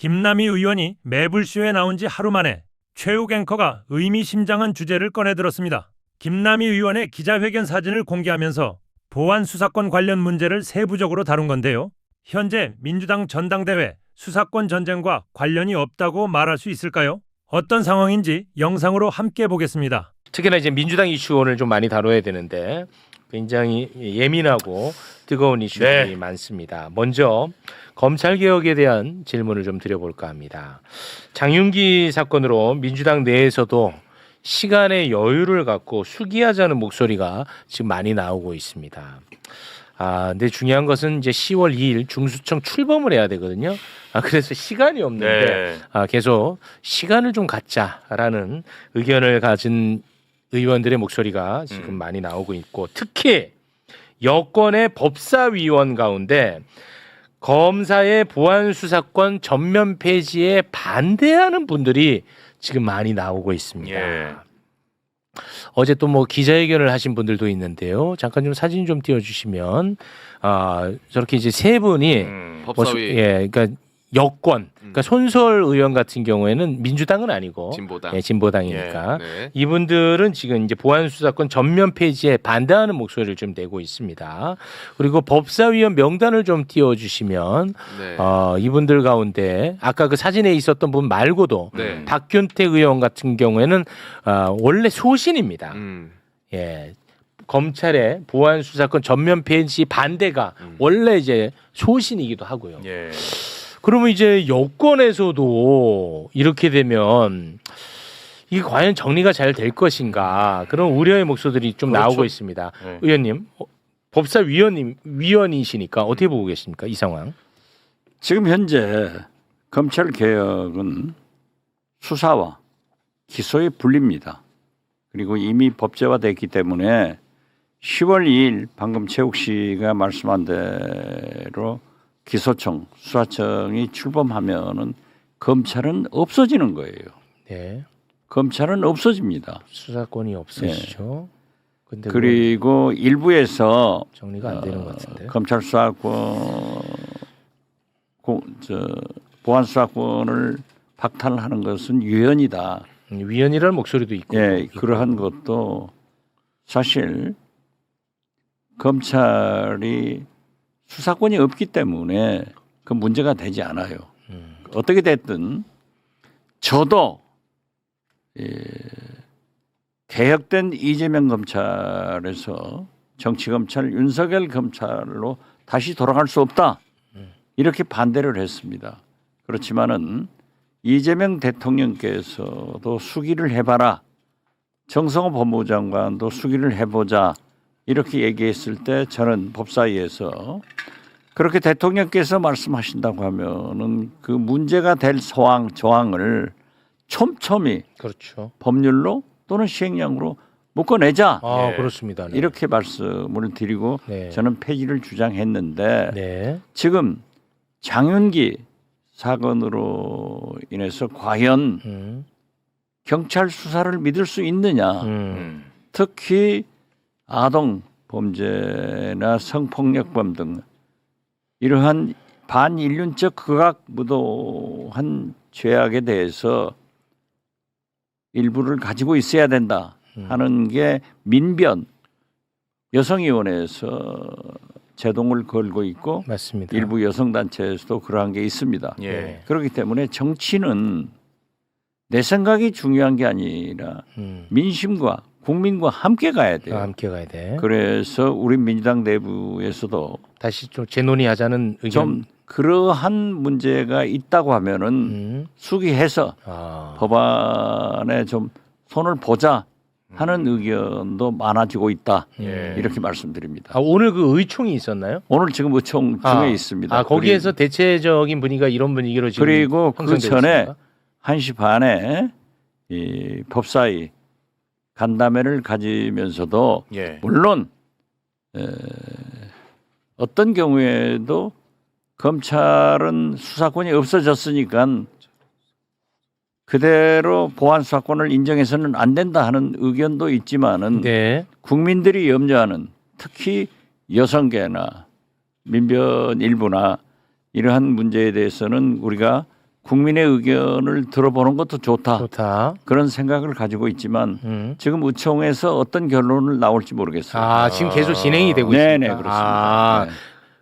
김남희 의원이 매불쇼에 나온 지 하루 만에 최욱 앵커가 의미심장한 주제를 꺼내들었습니다. 김남희 의원의 기자회견 사진을 공개하면서 보안 수사권 관련 문제를 세부적으로 다룬 건데요. 현재 민주당 전당대회 수사권 전쟁과 관련이 없다고 말할 수 있을까요? 어떤 상황인지 영상으로 함께 보겠습니다. 특히나 이제 민주당 이슈 오늘 좀 많이 다뤄야 되는데 굉장히 예민하고 뜨거운 이슈들이 많습니다. 먼저 검찰 개혁에 대한 질문을 좀 드려볼까 합니다. 장윤기 사건으로 민주당 내에서도 시간의 여유를 갖고 수기하자는 목소리가 지금 많이 나오고 있습니다. 근데 중요한 것은 이제 10월 2일 중수청 출범을 해야 되거든요. 그래서 시간이 없는데 계속 시간을 좀 갖자라는 의견을 가진 의원들의 목소리가 지금 많이 나오고 있고, 특히 여권의 법사위원 가운데 검사의 보안 수사권 전면 폐지에 반대하는 분들이 지금 많이 나오고 있습니다. 예. 어제 또 뭐 기자회견을 하신 분들도 있는데요. 잠깐 좀 사진 좀 띄워주시면 저렇게 이제 세 분이 법사위 그러니까 여권, 그러니까 손설 의원 같은 경우에는 민주당은 아니고 진보당. 진보당이니까 예, 네. 이분들은 지금 이제 보안 수사권 전면 폐지에 반대하는 목소리를 좀 내고 있습니다. 그리고 법사위원 명단을 좀 띄워주시면 네. 이분들 가운데 아까 그 사진에 있었던 분 말고도 네. 박균택 의원 같은 경우에는 원래 소신입니다. 예. 검찰의 보안 수사권 전면 폐지 반대가 원래 이제 소신이기도 하고요. 예. 그러면 이제 여권에서도 이렇게 되면 이게 과연 정리가 잘 될 것인가 그런 우려의 목소리들이 좀 그렇죠. 나오고 있습니다. 네. 의원님, 법사위원이시니까 어떻게 보고 계십니까? 이 상황? 지금 현재 검찰 개혁은 수사와 기소의 분리입니다. 그리고 이미 법제화됐기 때문에 10월 2일 방금 최욱 씨가 말씀한 대로 기소청, 수사청이 출범하면은 검찰은 없어지는 거예요. 네. 검찰은 없어집니다. 수사권이 없으시죠. 근데 그리고 일부에서 정리가 안 되는 것 같은데. 검찰 수사권, 보안 수사권을 박탈하는 것은 유연이다. 위헌이라는 목소리도 있고. 예, 그러한 것도 사실 검찰이 수사권이 없기 때문에 그 문제가 되지 않아요. 어떻게 됐든 저도 개혁된 이재명 검찰에서 정치검찰 윤석열 검찰로 다시 돌아갈 수 없다. 이렇게 반대를 했습니다. 그렇지만은 이재명 대통령께서도 수기를 해봐라. 정성호 법무장관도 수기를 해보자. 이렇게 얘기했을 때 저는 법사위에서 그렇게 대통령께서 말씀하신다고 하면은 그 문제가 될 조항을 촘촘히 그렇죠. 법률로 또는 시행령으로 묶어내자. 그렇습니다. 네. 이렇게 말씀을 드리고 네. 저는 폐지를 주장했는데 네. 지금 장윤기 사건으로 인해서 과연 경찰 수사를 믿을 수 있느냐. 특히 아동 범죄나 성폭력범 등 이러한 반인륜적 극악무도한 죄악에 대해서 일부를 가지고 있어야 된다 하는 게 민변 여성위원회에서 제동을 걸고 있고 맞습니다. 일부 여성단체에서도 그러한 게 있습니다. 예. 그렇기 때문에 정치는 내 생각이 중요한 게 아니라 민심과 국민과 함께 가야 돼요. 함께 가야 돼. 그래서 우리 민주당 내부에서도 다시 좀 재논의하자는 의견. 좀 그러한 문제가 있다고 하면은 수기해서 법안에 좀 손을 보자 하는 의견도 많아지고 있다. 이렇게 말씀드립니다. 오늘 그 의총이 있었나요? 오늘 지금 의총 중에 있습니다. 거기에서 대체적인 분위기가 이런 분위기로 지금 그리고 그 형성되어 전에 있습니까? 1시 반에 이 법사위 간담회를 가지면서도 예. 물론 어떤 경우에도 검찰은 수사권이 없어졌으니까 그대로 보안 수사권을 인정해서는 안 된다 하는 의견도 있지만은 네. 국민들이 염려하는 특히 여성계나 민변 일부나 이러한 문제에 대해서는 우리가 국민의 의견을 들어보는 것도 좋다. 그런 생각을 가지고 있지만 지금 의총에서 어떤 결론을 나올지 모르겠어요. 아, 지금 계속 진행이 되고 네네, 있습니다. 그렇습니다. 아, 네.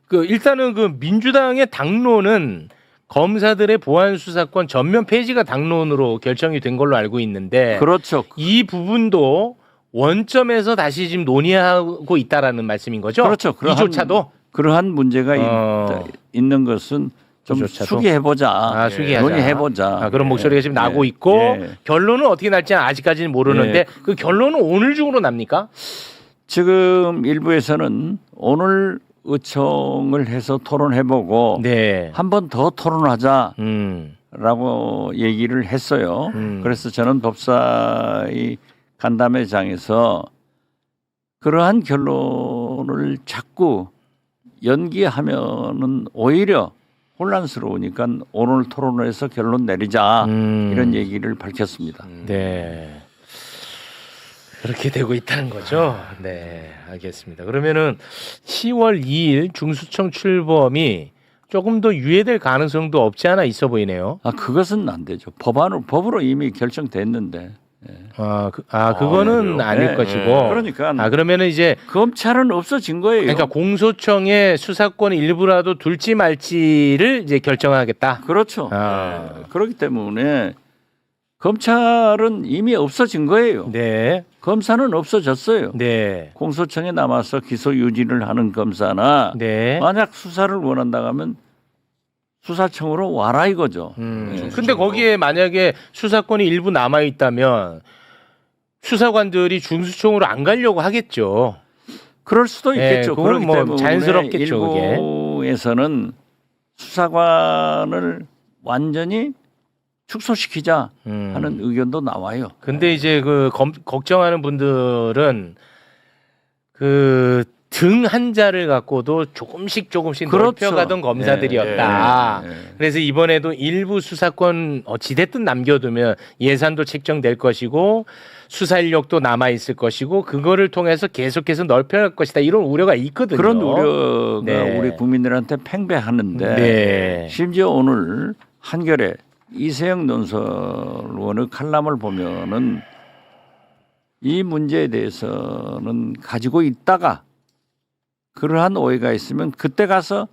그 일단은 그 민주당의 당론은 검사들의 보안 수사권 전면 폐지가 당론으로 결정이 된 걸로 알고 있는데 그렇죠. 이 부분도 원점에서 다시 지금 논의하고 있다라는 말씀인 거죠? 그렇죠. 이조차도 그러한 문제가 있는 것은 좀 이조차도? 수기해보자. 수기하자. 논의해보자. 그런 목소리가 지금 나고 있고 결론은 어떻게 날지는 아직까지는 모르는데 그 결론은 오늘 중으로 납니까? 지금 일부에서는 오늘 의총을 해서 토론해보고 네. 한 번 더 토론하자라고 얘기를 했어요. 그래서 저는 법사위 간담회장에서 그러한 결론을 자꾸 연기하면은 오히려 혼란스러우니까 오늘 토론을 해서 결론 내리자 이런 얘기를 밝혔습니다. 네. 그렇게 되고 있다는 거죠. 네, 알겠습니다. 그러면은 10월 2일 중수청 출범이 조금 더 유예될 가능성도 없지 않아 있어 보이네요. 그것은 안 되죠. 법으로 이미 결정됐는데. 그거는 아닐 네. 것이고. 그러니까 그러면은 이제 검찰은 없어진 거예요. 그러니까 공소청의 수사권 일부라도 둘지 말지를 이제 결정하겠다. 그렇죠. 그렇기 때문에 검찰은 이미 없어진 거예요. 네. 검사는 없어졌어요. 네. 공소청에 남아서 기소 유지를 하는 검사나 네. 만약 수사를 원한다 하면 수사청으로 와라 이거죠. 근데 거기에 만약에 수사권이 일부 남아 있다면 수사관들이 중수청으로 안 가려고 하겠죠. 그럴 수도 있겠죠. 그건 그렇기 뭐 때문에 자연스럽겠죠, 그게. 일부에서는 수사관을 완전히 축소시키자 하는 의견도 나와요. 근데 이제 그 걱정하는 분들은 그 등 한자를 갖고도 조금씩 그렇죠. 넓혀가던 검사들이었다. 그래서 이번에도 일부 수사권 어찌됐든 남겨두면 예산도 책정될 것이고 수사 인력도 남아 있을 것이고 그거를 통해서 계속해서 넓혀갈 것이다. 이런 우려가 있거든요. 그런 우려가 우리 국민들한테 팽배하는데 심지어 오늘 한겨레 이세영 논설원의 칼럼을 보면은 이 문제에 대해서는 가지고 있다가 그러한 오해가 있으면 그때 가서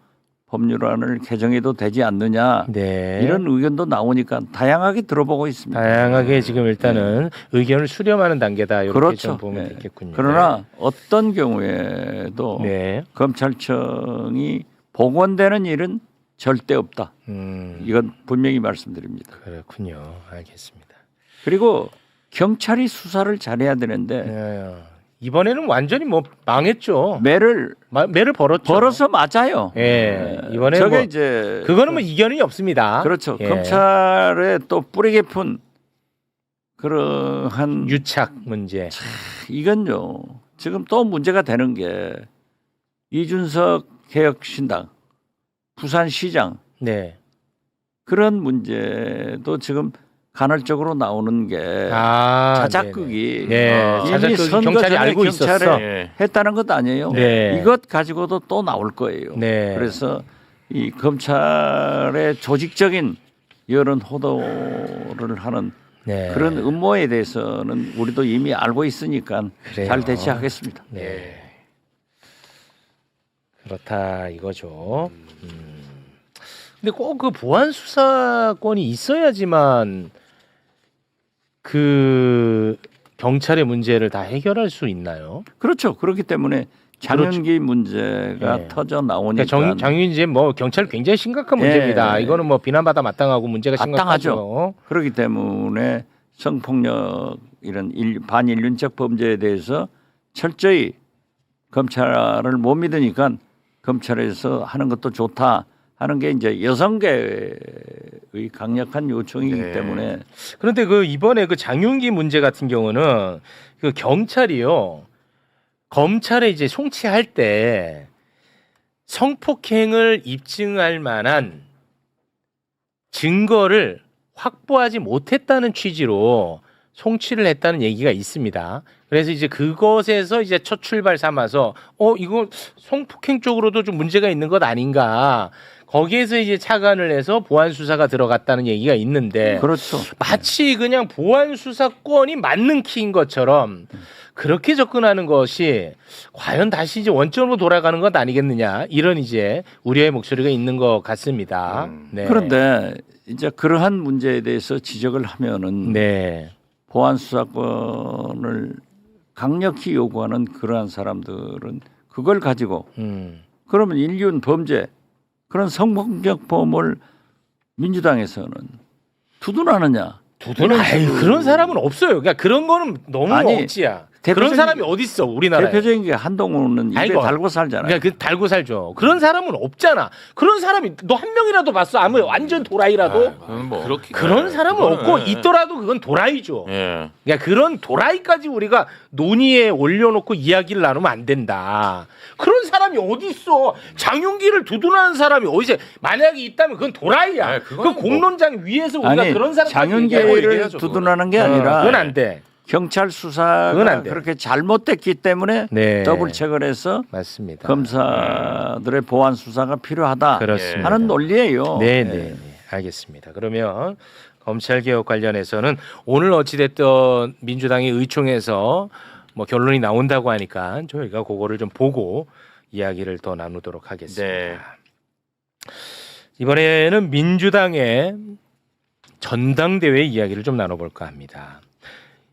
법률안을 개정해도 되지 않느냐 이런 의견도 나오니까 다양하게 들어보고 있습니다. 다양하게 지금 일단은 의견을 수렴하는 단계다. 이렇게 그렇죠. 좀 보면 되겠군요. 그러나 어떤 경우에도 검찰청이 복원되는 일은 절대 없다. 이건 분명히 말씀드립니다. 그렇군요. 알겠습니다. 그리고 경찰이 수사를 잘해야 되는데 이번에는 완전히 뭐 망했죠. 매를 벌었죠. 벌어서 맞아요. 이번에 저게 뭐 이제 그거는 뭐 이견이 없습니다. 그렇죠. 검찰의 또 뿌리 깊은 그러한 유착 문제. 이건요. 지금 또 문제가 되는 게 이준석 개혁신당 부산시장 그런 문제도 지금 간헐적으로 나오는 게 자작극이 이미 선거 경찰이 전에 알고 있었어. 했다는 것 아니에요. 이것 가지고도 또 나올 거예요. 그래서 이 검찰의 조직적인 여론 호도를 하는 그런 음모에 대해서는 우리도 이미 알고 있으니까 잘 대처하겠습니다. 그렇다 이거죠. 근데 꼭 그 보안 수사권이 있어야지만 그 경찰의 문제를 다 해결할 수 있나요? 그렇죠. 그렇기 때문에 장윤기 문제가 터져 나오니까 그러니까 장윤기 뭐 경찰 굉장히 심각한 문제입니다. 이거는 뭐 비난받아 마땅하고 문제가 심각하죠. 그렇기 때문에 성폭력 이런 반인륜적 범죄에 대해서 철저히 검찰을 못 믿으니까 검찰에서 하는 것도 좋다 하는 게 이제 여성계의 강력한 요청이기 때문에 그런데 그 이번에 그 장윤기 문제 같은 경우는 그 경찰이요 검찰에 이제 송치할 때 성폭행을 입증할 만한 증거를 확보하지 못했다는 취지로 송치를 했다는 얘기가 있습니다. 그래서 이제 그것에서 이제 첫 출발 삼아서 이거 성폭행 쪽으로도 좀 문제가 있는 것 아닌가. 거기에서 이제 착안을 해서 보안 수사가 들어갔다는 얘기가 있는데 그렇죠. 마치 그냥 보안 수사권이 맞는 키인 것처럼 그렇게 접근하는 것이 과연 다시 이제 원점으로 돌아가는 것 아니겠느냐 이런 이제 우려의 목소리가 있는 것 같습니다. 네. 그런데 이제 그러한 문제에 대해서 지적을 하면은 네. 보안 수사권을 강력히 요구하는 그러한 사람들은 그걸 가지고 그러면 인륜 범죄 그런 성폭력 범을 민주당에서는 두둔하느냐? 그런 사람은 없어요. 그러니까 그런 거는 너무 억지야. 그런 사람이 어디 있어 우리나라에. 대표적인 게 한동훈은 입에 달고 살잖아요. 그러니까 달고 살죠. 그런 사람은 없잖아. 그런 사람이 너 한 명이라도 봤어? 아무 완전 도라이라도? 그런 사람은 없고 있더라도 그건 도라이죠. 예. 그러니까 그런 도라이까지 우리가 논의에 올려놓고 이야기를 나누면 안 된다. 그런 사람이 어디 있어? 장윤기를 두둔하는 사람이 어디서 만약에 있다면 그건 도라이야. 그건 공론장 위에서 우리가 그런 사람 장윤기를 두둔하는 게 아니라 그건 안 돼. 경찰 수사가 그렇게 잘못됐기 때문에 더블 체크를 해서 맞습니다. 검사들의 보안 수사가 필요하다 그렇습니다. 하는 논리예요. 네. 알겠습니다. 그러면 검찰 개혁 관련해서는 오늘 어찌됐든 민주당이 의총에서 뭐 결론이 나온다고 하니까 저희가 그거를 좀 보고 이야기를 더 나누도록 하겠습니다. 네. 이번에는 민주당의 전당대회 이야기를 좀 나눠볼까 합니다.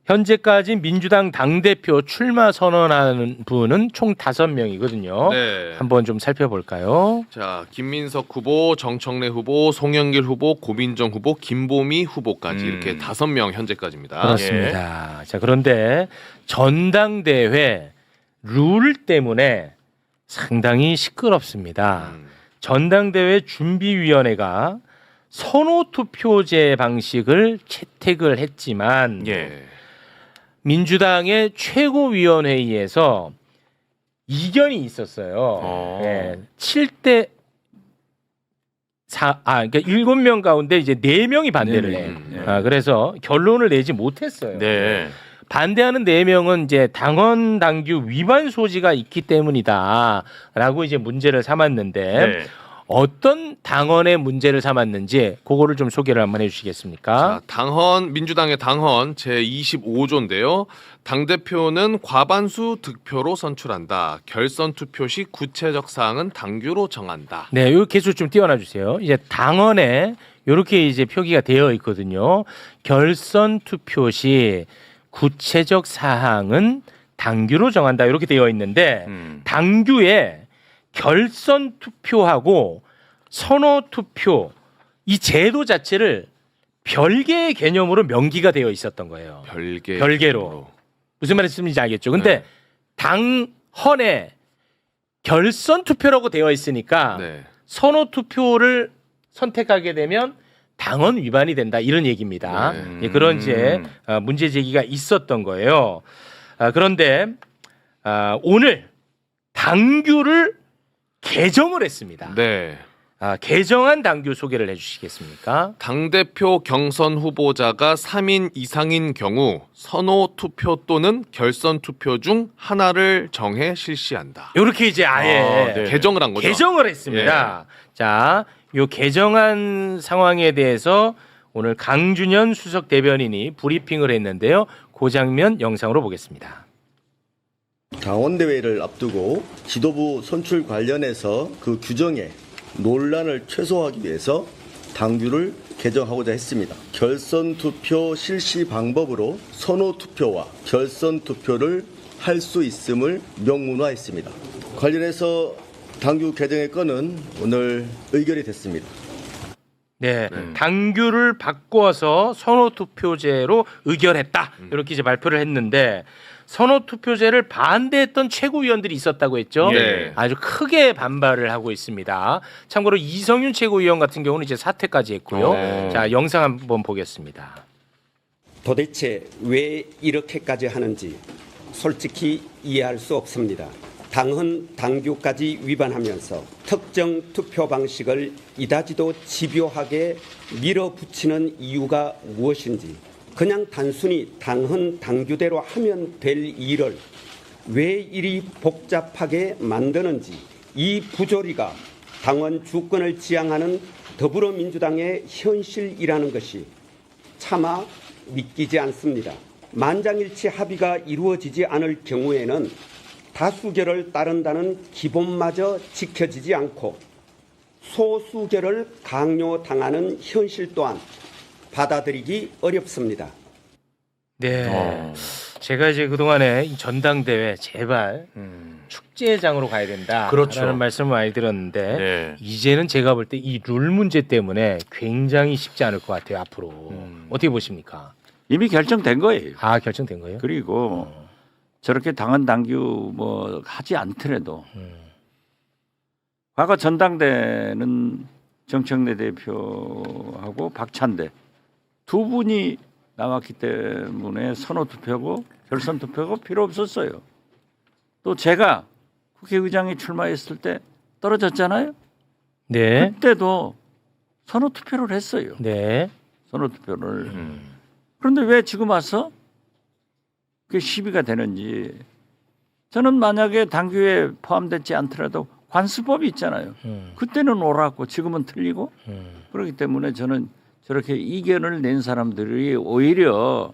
현재까지 민주당 당대표 출마 선언하는 분은 총 5명이거든요. 네. 한번 좀 살펴볼까요? 자, 김민석 후보, 정청래 후보, 송영길 후보, 고민정 후보, 김보미 후보까지 이렇게 5명 현재까지입니다. 그렇습니다. 자, 그런데 전당대회 룰 때문에 상당히 시끄럽습니다. 전당대회 준비위원회가 선호투표제 방식을 채택을 했지만 민주당의 최고위원회의에서 이견이 있었어요. 7대 4, 그러니까 7명 가운데 이제 4명이 반대를 해. 그래서 결론을 내지 못했어요. 네. 반대하는 4명은 이제 당헌 당규 위반 소지가 있기 때문이다라고 이제 문제를 삼았는데 어떤 당헌의 문제를 삼았는지 그거를 좀 소개를 한번 해주시겠습니까? 자, 민주당의 당헌 제25조인데요. 당대표는 과반수 득표로 선출한다. 결선 투표 시 구체적 사항은 당규로 정한다. 네, 요 개수 좀 띄워놔 주세요. 이제 당헌에 이렇게 이제 표기가 되어 있거든요. 결선 투표 시 구체적 사항은 당규로 정한다 이렇게 되어 있는데 당규에 결선 투표하고 선호 투표 이 제도 자체를 별개의 개념으로 명기가 되어 있었던 거예요. 별개로. 무슨 말인지 알겠죠? 근데 당헌에 결선 투표라고 되어 있으니까 선호 투표를 선택하게 되면 당헌 위반이 된다 이런 얘기입니다. 그런 이제 문제 제기가 있었던 거예요. 그런데 오늘 당규를 개정을 했습니다. 개정한 당규 소개를 해주시겠습니까? 당대표 경선 후보자가 3인 이상인 경우 선호 투표 또는 결선 투표 중 하나를 정해 실시한다. 이렇게 이제 아예 개정을 한 거죠. 개정을 했습니다. 자, 요 개정한 상황에 대해서 오늘 강준현 수석 대변인이 브리핑을 했는데요. 그 장면 영상으로 보겠습니다. 당원대회를 앞두고 지도부 선출 관련해서 그 규정에 논란을 최소화하기 위해서 당규를 개정하고자 했습니다. 결선 투표 실시 방법으로 선호 투표와 결선 투표를 할 수 있음을 명문화했습니다. 관련해서 당규 개정의 건은 오늘 의결이 됐습니다. 네, 당규를 바꿔서 선호투표제로 의결했다 이렇게 이제 발표를 했는데 선호투표제를 반대했던 최고위원들이 있었다고 했죠. 아주 크게 반발을 하고 있습니다. 참고로 이성윤 최고위원 같은 경우는 이제 사퇴까지 했고요. 자, 영상 한번 보겠습니다. 도대체 왜 이렇게까지 하는지 솔직히 이해할 수 없습니다. 당헌 당규까지 위반하면서 특정 투표 방식을 이다지도 집요하게 밀어붙이는 이유가 무엇인지 그냥 단순히 당헌 당규대로 하면 될 일을 왜 이리 복잡하게 만드는지 이 부조리가 당원 주권을 지향하는 더불어민주당의 현실이라는 것이 차마 믿기지 않습니다. 만장일치 합의가 이루어지지 않을 경우에는 다수결을 따른다는 기본마저 지켜지지 않고 소수결을 강요당하는 현실 또한 받아들이기 어렵습니다. 네. 제가 이제 그동안에 이 전당대회 제발 축제장으로 가야 된다. 그렇죠. 라는 말씀을 많이 들었는데 네. 이제는 제가 볼 때 이 룰 문제 때문에 굉장히 쉽지 않을 것 같아요. 앞으로. 어떻게 보십니까? 이미 결정된 거예요. 아, 결정된 거예요? 그리고 저렇게 당헌 당규 뭐 하지 않더라도 과거 전당대는 정청래 대표하고 박찬대 두 분이 나왔기 때문에 선호 투표고 결선 투표가 필요 없었어요. 또 제가 국회의장에 출마했을 때 떨어졌잖아요. 네. 그때도 선호 투표를 했어요. 네. 선호 투표를. 그런데 왜 지금 와서 그게 시비가 되는지. 저는 만약에 당규에 포함되지 않더라도 관습법이 있잖아요. 그때는 옳았고 지금은 틀리고 그렇기 때문에 저는 저렇게 이견을 낸 사람들이 오히려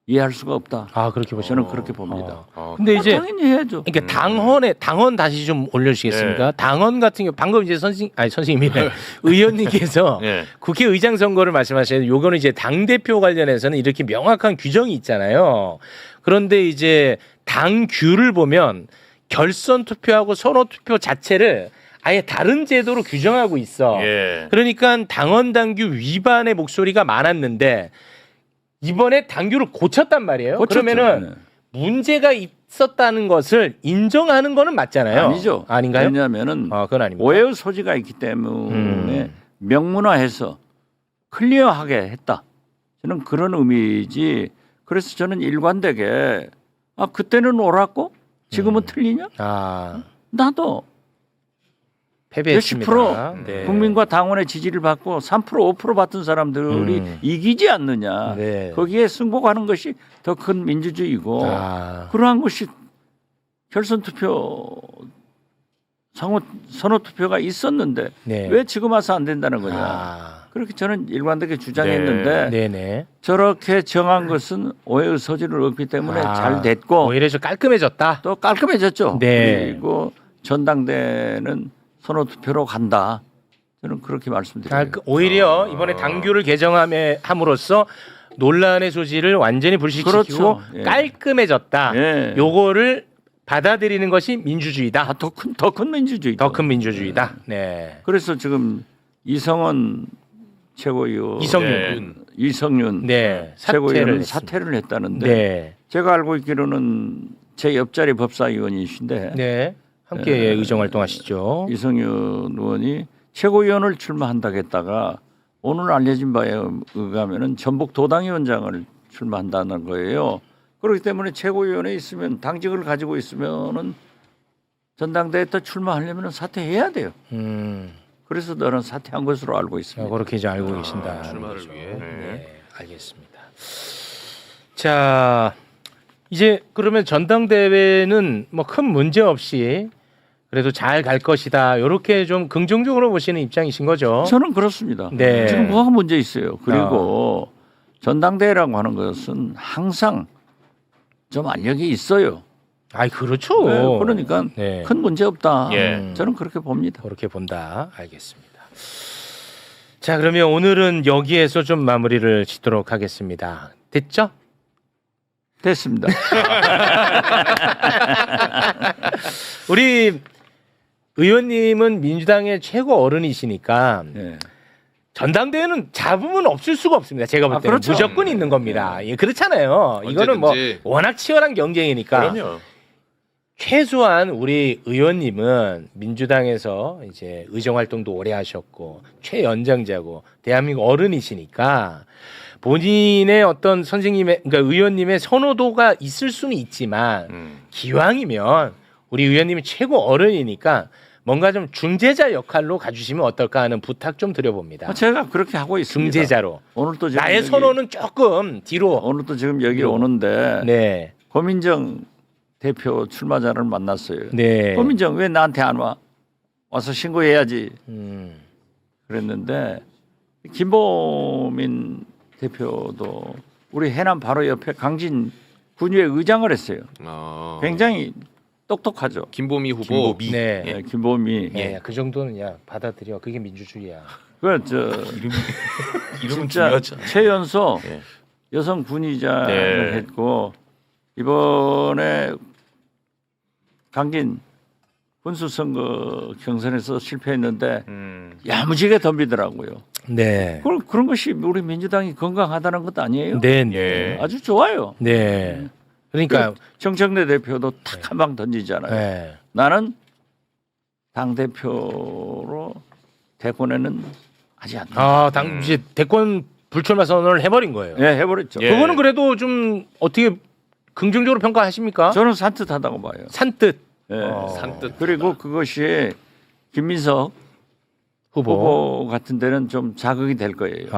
이해할 수가 없다. 아, 그렇게 보시는 저는 그렇게 봅니다. 근데 이제 당연히 해야죠. 그러니까 당원 다시 좀 올려주시겠습니까? 네. 당원 같은 경우 방금 이제 선생님이네 의원님께서 네. 국회의장 선거를 말씀하셨는데 요거는 이제 당 대표 관련해서는 이렇게 명확한 규정이 있잖아요. 그런데 이제 당규를 보면 결선 투표하고 선호 투표 자체를 아예 다른 제도로 규정하고 있어. 예. 그러니까 당원 당규 위반의 목소리가 많았는데 이번에 당규를 고쳤단 말이에요. 고쳤죠. 그러면은 네. 문제가 있었다는 것을 인정하는 거는 맞잖아요. 아니죠. 아닌가요? 왜냐하면은 그건 아닙니다. 오해의 소지가 있기 때문에 명문화해서 클리어하게 했다. 저는 그런 의미지. 그래서 저는 일관되게 그때는 옳았고 지금은 틀리냐? 나도 패배했습니다. 몇십 프로 네. 국민과 당원의 지지를 받고 3% 5% 받은 사람들이 이기지 않느냐. 네. 거기에 승복하는 것이 더 큰 민주주의고 그러한 것이 결선 투표 선호 투표가 있었는데 네. 왜 지금 와서 안 된다는 거냐. 그렇게 저는 일관되게 주장했는데 네네. 저렇게 정한 것은 오해의 소지를 없기 때문에 잘 됐고 오히려 좀 깔끔해졌다. 또 깔끔해졌죠. 네. 그리고 전당대는 선호 투표로 간다. 저는 그렇게 말씀드려요. 오히려 이번에 당규를 개정함으로써 논란의 소지를 완전히 불식시키고 그렇죠. 예. 깔끔해졌다. 예. 요거를 받아들이는 것이 민주주의다. 더 큰 민주주의. 더 큰 민주주의다. 네. 그래서 지금 이성원 최고위원, 이성윤 네. 최고위원은 사퇴를 했다는데 네. 제가 알고 있기로는 제 옆자리 법사위원이신데 네. 함께 의정 활동하시죠. 이성윤 의원이 최고위원을 출마한다고 했다가 오늘 알려진 바에 의하면은 전북 도당위원장을 출마한다는 거예요. 그렇기 때문에 최고위원에 있으면 당직을 가지고 있으면은 전당대회 때 출마하려면 사퇴해야 돼요. 그래서 너는 사퇴한 것으로 알고 있습니다. 그렇게 이제 알고 계신다. 출마를 위해. 네, 알겠습니다. 자, 이제 그러면 전당대회는 뭐 큰 문제 없이 그래도 잘 갈 것이다. 이렇게 좀 긍정적으로 보시는 입장이신 거죠? 저는 그렇습니다. 네. 지금 뭐가 문제 있어요. 그리고 전당대회라고 하는 것은 항상 좀 알력이 있어요. 그렇죠. 네, 그러니까 네. 큰 문제 없다. 예. 저는 그렇게 봅니다. 그렇게 본다. 알겠습니다. 자, 그러면 오늘은 여기에서 좀 마무리를 짓도록 하겠습니다. 됐죠? 됐습니다. 우리 의원님은 민주당의 최고 어른이시니까 네. 전당대회는 잡으면 없을 수가 없습니다. 제가 볼 때는 그렇죠. 무조건 있는 겁니다. 예, 그렇잖아요. 이거는 뭐 언제든지. 워낙 치열한 경쟁이니까. 그럼요. 최소한 우리 의원님은 민주당에서 이제 의정 활동도 오래 하셨고 최연장자고 대한민국 어른이시니까 본인의 어떤 선생님의 그러니까 의원님의 선호도가 있을 수는 있지만 기왕이면 우리 의원님이 최고 어른이니까 뭔가 좀 중재자 역할로 가주시면 어떨까 하는 부탁 좀 드려봅니다. 제가 그렇게 하고 있습니다. 중재자로. 오늘 또 지금 나의 선호는 조금 뒤로. 오늘 또 지금 여기 오는데 네. 고민정 대표 출마자를 만났어요. 네. 고민정 왜 나한테 안 와? 와서 신고해야지. 그랬는데 김보민 대표도 우리 해남 바로 옆에 강진 군위의 의장을 했어요. 굉장히 똑똑하죠. 김보미 후보. 네. 네, 김보미. 네. 그 정도는 야 받아들여. 그게 민주주의야. 그저 이름은 진짜 중요하죠. 최연소 네. 여성 군의장을 네. 했고 이번에 강진 군수 선거 경선에서 실패했는데 야무지게 덤비더라고요. 네. 그런 것이 우리 민주당이 건강하다는 것도 아니에요? 네. 네. 아주 좋아요. 네. 그러니까 정청래 대표도 탁 한 방 던지잖아요. 네. 나는 당 대표로 대권에는 하지 않는다. 이제 대권 불출마 선언을 해버린 거예요. 네, 해버렸죠. 예. 그거는 그래도 좀 어떻게 긍정적으로 평가하십니까? 저는 산뜻하다고 봐요. 산뜻. 네. 산뜻. 그리고 그것이 김민석 후보 같은 데는 좀 자극이 될 거예요.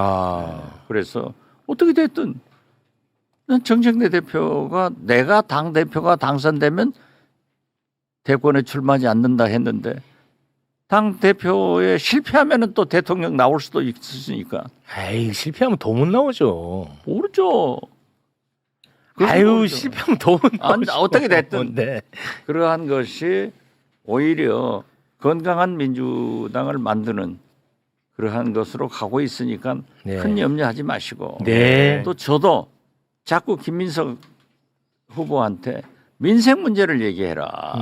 그래서 어떻게 됐든 난 정청래 대표가 내가 당 대표가 당선되면 대권에 출마하지 않는다 했는데 당 대표에 실패하면은 또 대통령 나올 수도 있으니까. 아이 실패하면 더 못 나오죠. 모르죠. 아유 실패하면 더 못 나오죠. 어떻게 됐든 네. 그러한 것이 오히려 건강한 민주당을 만드는 그러한 것으로 가고 있으니까 네. 큰 염려하지 마시고 네. 또 저도 자꾸 김민석 후보한테 민생 문제를 얘기해라.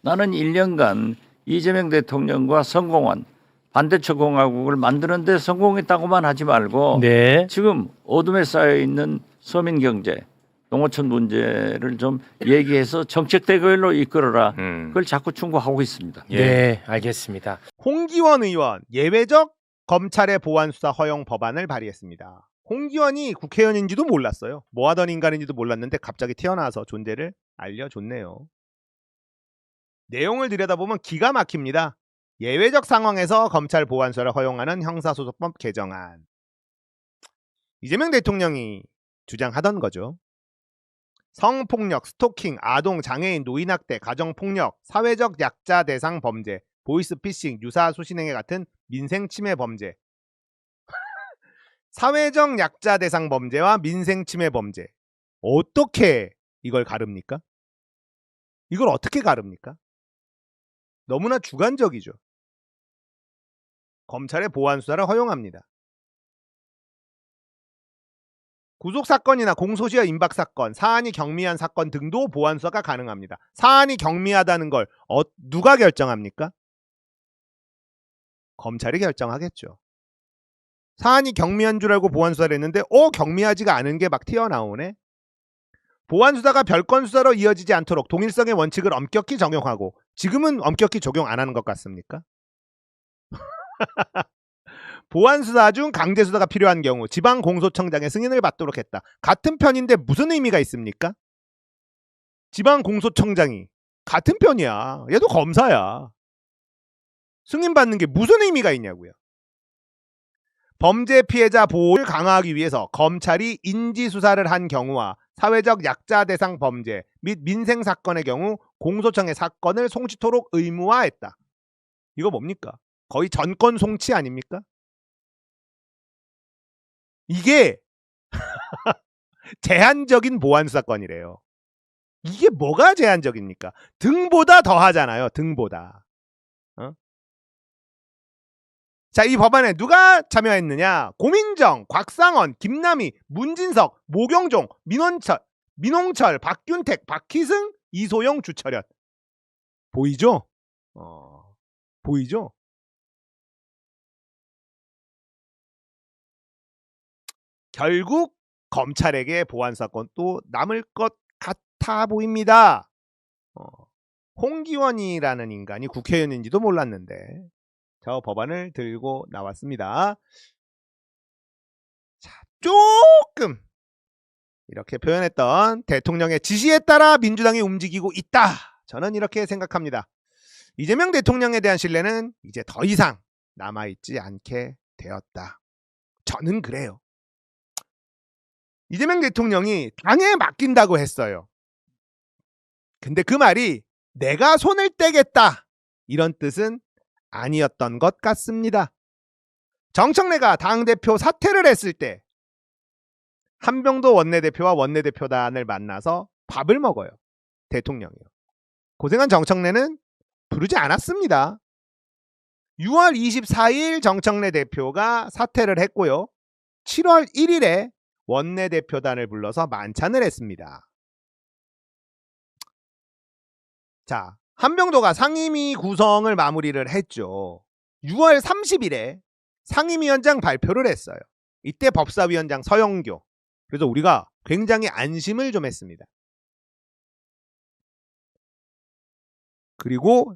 나는 1년간 이재명 대통령과 성공한 반대쪽 공화국을 만드는 데 성공했다고만 하지 말고 네. 지금 어둠에 쌓여 있는 서민 경제, 농어촌 문제를 좀 얘기해서 정책 대결로 이끌어라. 그걸 자꾸 충고하고 있습니다. 네, 알겠습니다. 홍기원 의원 예외적 검찰의 보안수사 허용 법안을 발의했습니다. 홍기원이 국회의원인지도 몰랐어요. 뭐하던 인간인지도 몰랐는데 갑자기 튀어나와서 존재를 알려줬네요. 내용을 들여다보면 기가 막힙니다. 예외적 상황에서 검찰 보안수사를 허용하는 형사소송법 개정안. 이재명 대통령이 주장하던 거죠. 성폭력, 스토킹, 아동, 장애인, 노인학대, 가정폭력, 사회적 약자 대상 범죄, 보이스피싱, 유사수신행위 같은 민생침해 범죄. 사회적 약자 대상 범죄와 민생침해 범죄. 어떻게 이걸 가릅니까? 이걸 어떻게 가릅니까? 너무나 주관적이죠. 검찰의 보안수사를 허용합니다. 구속사건이나 공소시효 임박사건, 사안이 경미한 사건 등도 보안수사가 가능합니다. 사안이 경미하다는 걸 누가 결정합니까? 검찰이 결정하겠죠. 사안이 경미한 줄 알고 보안수사를 했는데 경미하지가 않은 게 막 튀어나오네. 보안수사가 별건수사로 이어지지 않도록 동일성의 원칙을 엄격히 적용하고 지금은 엄격히 적용 안 하는 것 같습니까? 보안수사 중 강제수사가 필요한 경우 지방공소청장의 승인을 받도록 했다. 같은 편인데 무슨 의미가 있습니까? 지방공소청장이 같은 편이야. 얘도 검사야. 승인받는 게 무슨 의미가 있냐고요. 범죄 피해자 보호를 강화하기 위해서 검찰이 인지수사를 한 경우와 사회적 약자 대상 범죄 및 민생사건의 경우 공소청의 사건을 송치토록 의무화했다. 이거 뭡니까? 거의 전권 송치 아닙니까? 이게 제한적인 보안수사권이래요. 이게 뭐가 제한적입니까? 등보다 더하잖아요. 등보다. 자, 이 법안에 누가 참여했느냐? 고민정, 곽상원, 김남희, 문진석, 모경종, 민홍철, 박균택, 박희승, 이소영, 주철현. 보이죠? 보이죠? 결국 검찰에게 보안사건도 남을 것 같아 보입니다. 홍기원이라는 인간이 국회의원인지도 몰랐는데 저 법안을 들고 나왔습니다. 자, 조금 이렇게 표현했던 대통령의 지시에 따라 민주당이 움직이고 있다. 저는 이렇게 생각합니다. 이재명 대통령에 대한 신뢰는 이제 더 이상 남아있지 않게 되었다. 저는 그래요. 이재명 대통령이 당에 맡긴다고 했어요. 근데 그 말이 내가 손을 떼겠다 이런 뜻은 아니었던 것 같습니다. 정청래가 당대표 사퇴를 했을 때 한병도 원내대표와 원내대표단을 만나서 밥을 먹어요. 대통령이요. 고생한 정청래는 부르지 않았습니다. 6월 24일 정청래 대표가 사퇴를 했고요. 7월 1일에 원내대표단을 불러서 만찬을 했습니다. 자, 한병도가 상임위 구성을 마무리를 했죠. 6월 30일에 상임위원장 발표를 했어요. 이때 법사위원장 서영교. 그래서 우리가 굉장히 안심을 좀 했습니다. 그리고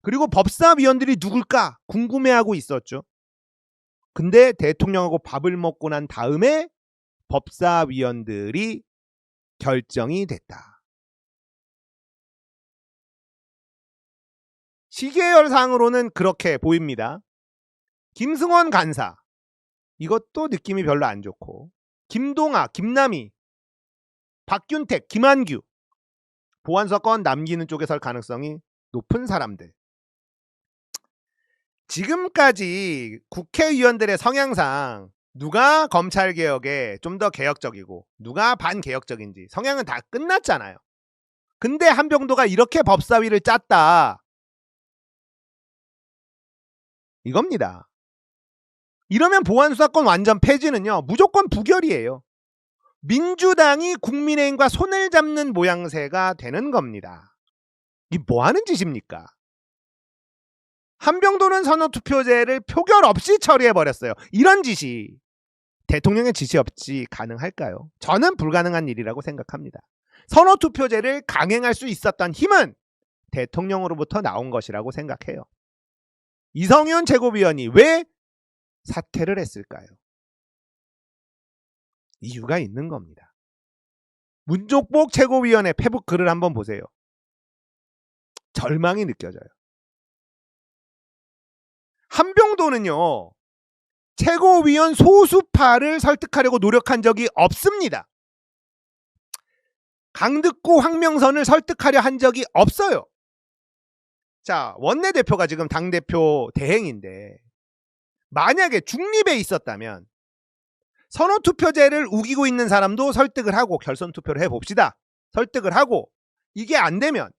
그리고 법사위원들이 누굴까 궁금해하고 있었죠. 근데 대통령하고 밥을 먹고 난 다음에 법사위원들이 결정이 됐다. 시계열상으로는 그렇게 보입니다. 김승원 간사, 이것도 느낌이 별로 안 좋고, 김동아, 김남희, 박균택, 김한규, 보안사건 남기는 쪽에 설 가능성이 높은 사람들. 지금까지 국회의원들의 성향상 누가 검찰개혁에 좀 더 개혁적이고 누가 반개혁적인지 성향은 다 끝났잖아요. 근데 한병도가 이렇게 법사위를 짰다. 이겁니다. 이러면 보안수사권 완전 폐지는요, 무조건 부결이에요. 민주당이 국민의힘과 손을 잡는 모양새가 되는 겁니다. 이 뭐 하는 짓입니까? 한병도는 선호투표제를 표결 없이 처리해버렸어요. 이런 짓이 대통령의 지시 없이 가능할까요? 저는 불가능한 일이라고 생각합니다. 선호투표제를 강행할 수 있었던 힘은 대통령으로부터 나온 것이라고 생각해요. 이성윤 최고위원이 왜 사퇴를 했을까요? 이유가 있는 겁니다. 문종복 최고위원의 페북 글을 한번 보세요. 절망이 느껴져요. 한병도는요, 최고위원 소수파를 설득하려고 노력한 적이 없습니다. 강득구 황명선을 설득하려 한 적이 없어요. 자, 원내대표가 지금 당대표 대행인데 만약에 중립에 있었다면 선호투표제를 우기고 있는 사람도 설득을 하고 결선투표를 해봅시다. 설득을 하고 이게 안 되면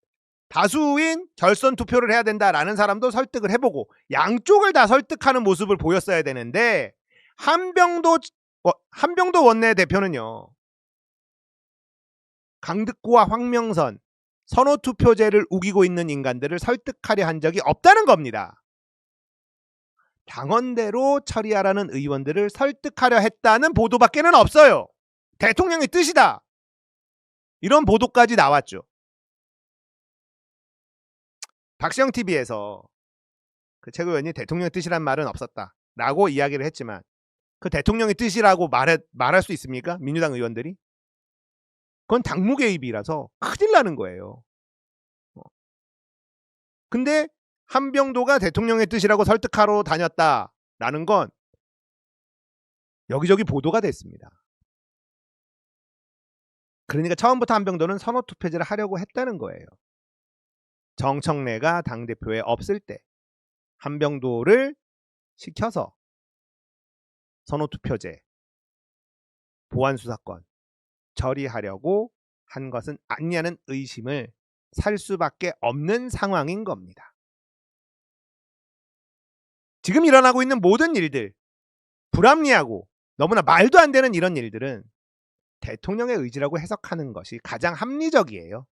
다수인 결선투표를 해야 된다라는 사람도 설득을 해보고 양쪽을 다 설득하는 모습을 보였어야 되는데 한병도 원내대표는요, 강득구와 황명선 선호투표제를 우기고 있는 인간들을 설득하려 한 적이 없다는 겁니다. 당원대로 처리하라는 의원들을 설득하려 했다는 보도밖에는 없어요. 대통령의 뜻이다. 이런 보도까지 나왔죠. 박시영TV에서 그 최고위원이 대통령의 뜻이란 말은 없었다라고 이야기를 했지만 그 대통령의 뜻이라고 말할 수 있습니까? 민주당 의원들이? 그건 당무 개입이라서 큰일 나는 거예요. 근데 한병도가 대통령의 뜻이라고 설득하러 다녔다라는 건 여기저기 보도가 됐습니다. 그러니까 처음부터 한병도는 선호투표제를 하려고 했다는 거예요. 정청래가 당대표에 없을 때 한병도를 시켜서 선호투표제, 보안수사권 처리하려고 한 것은 아니냐는 의심을 살 수밖에 없는 상황인 겁니다. 지금 일어나고 있는 모든 일들, 불합리하고 너무나 말도 안 되는 이런 일들은 대통령의 의지라고 해석하는 것이 가장 합리적이에요.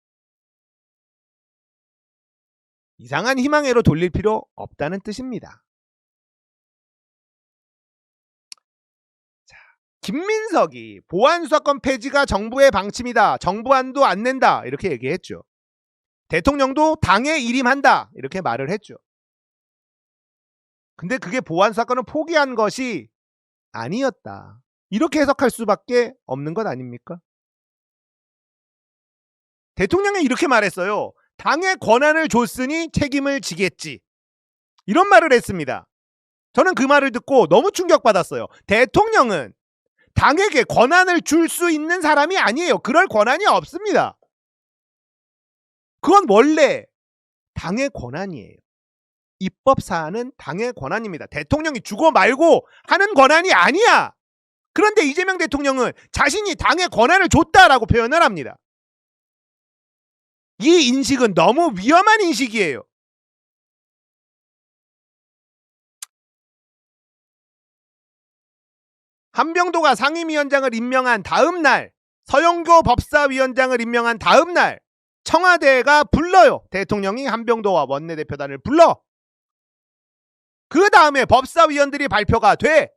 이상한 희망회로 돌릴 필요 없다는 뜻입니다. 자, 김민석이 보안수사권 폐지가 정부의 방침이다. 정부안도 안 낸다. 이렇게 얘기했죠. 대통령도 당에 일임한다. 이렇게 말을 했죠. 근데 그게 보안수사권을 포기한 것이 아니었다. 이렇게 해석할 수밖에 없는 것 아닙니까? 대통령이 이렇게 말했어요. 당의 권한을 줬으니 책임을 지겠지. 이런 말을 했습니다. 저는 그 말을 듣고 너무 충격받았어요. 대통령은 당에게 권한을 줄 수 있는 사람이 아니에요. 그럴 권한이 없습니다. 그건 원래 당의 권한이에요. 입법 사안은 당의 권한입니다. 대통령이 주고 말고 하는 권한이 아니야. 그런데 이재명 대통령은 자신이 당의 권한을 줬다라고 표현을 합니다. 이 인식은 너무 위험한 인식이에요. 한병도가 상임위원장을 임명한 다음 날, 서영교 법사위원장을 임명한 다음 날 청와대가 불러요. 대통령이 한병도와 원내대표단을 불러. 그 다음에 법사위원들이 발표가 돼.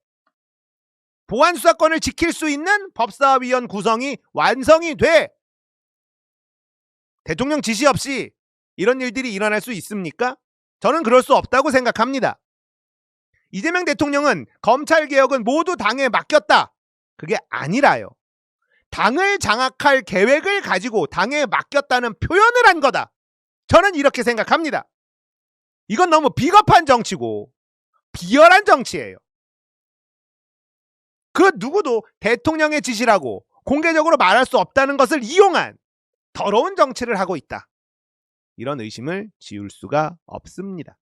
보안수사권을 지킬 수 있는 법사위원 구성이 완성이 돼. 대통령 지시 없이 이런 일들이 일어날 수 있습니까? 저는 그럴 수 없다고 생각합니다. 이재명 대통령은 검찰개혁은 모두 당에 맡겼다. 그게 아니라요. 당을 장악할 계획을 가지고 당에 맡겼다는 표현을 한 거다. 저는 이렇게 생각합니다. 이건 너무 비겁한 정치고 비열한 정치예요. 그 누구도 대통령의 지시라고 공개적으로 말할 수 없다는 것을 이용한 더러운 정치를 하고 있다. 이런 의심을 지울 수가 없습니다.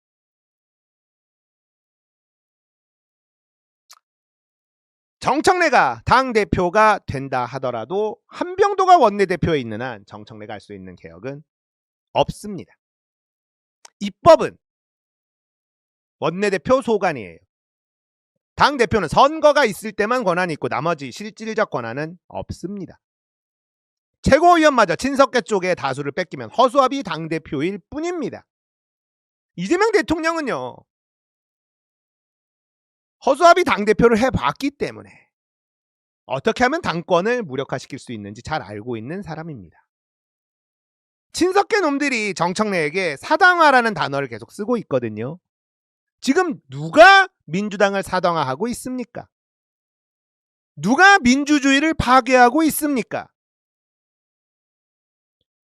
정청래가 당대표가 된다 하더라도 한병도가 원내대표에 있는 한 정청래가 할 수 있는 개혁은 없습니다. 입법은 원내대표 소관이에요. 당대표는 선거가 있을 때만 권한이 있고 나머지 실질적 권한은 없습니다. 최고위원마저 친석계 쪽에 다수를 뺏기면 허수아비 당대표일 뿐입니다. 이재명 대통령은요, 허수아비 당대표를 해봤기 때문에 어떻게 하면 당권을 무력화시킬 수 있는지 잘 알고 있는 사람입니다. 친석계 놈들이 정청래에게 사당화라는 단어를 계속 쓰고 있거든요. 지금 누가 민주당을 사당화하고 있습니까? 누가 민주주의를 파괴하고 있습니까?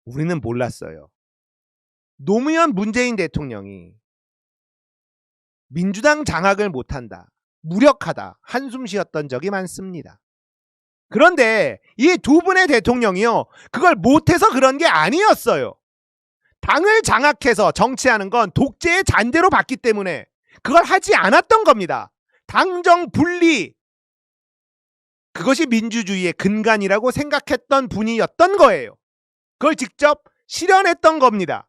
우리는 몰랐어요. 노무현 문재인 대통령이 민주당 장악을 못한다, 무력하다 한숨 쉬었던 적이 많습니다. 그런데 이 두 분의 대통령이요, 그걸 못해서 그런 게 아니었어요. 당을 장악해서 정치하는 건 독재의 잔재로 봤기 때문에 그걸 하지 않았던 겁니다. 당정 분리, 그것이 민주주의의 근간이라고 생각했던 분이었던 거예요. 그걸 직접 실현했던 겁니다.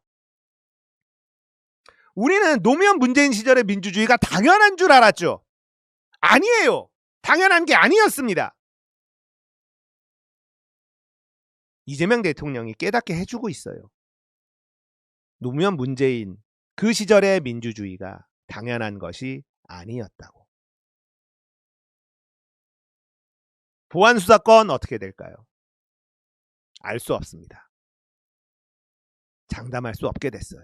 우리는 노무현 문재인 시절의 민주주의가 당연한 줄 알았죠. 아니에요. 당연한 게 아니었습니다. 이재명 대통령이 깨닫게 해주고 있어요. 노무현 문재인 그 시절의 민주주의가 당연한 것이 아니었다고. 보안수사권 어떻게 될까요? 알 수 없습니다. 장담할 수 없게 됐어요.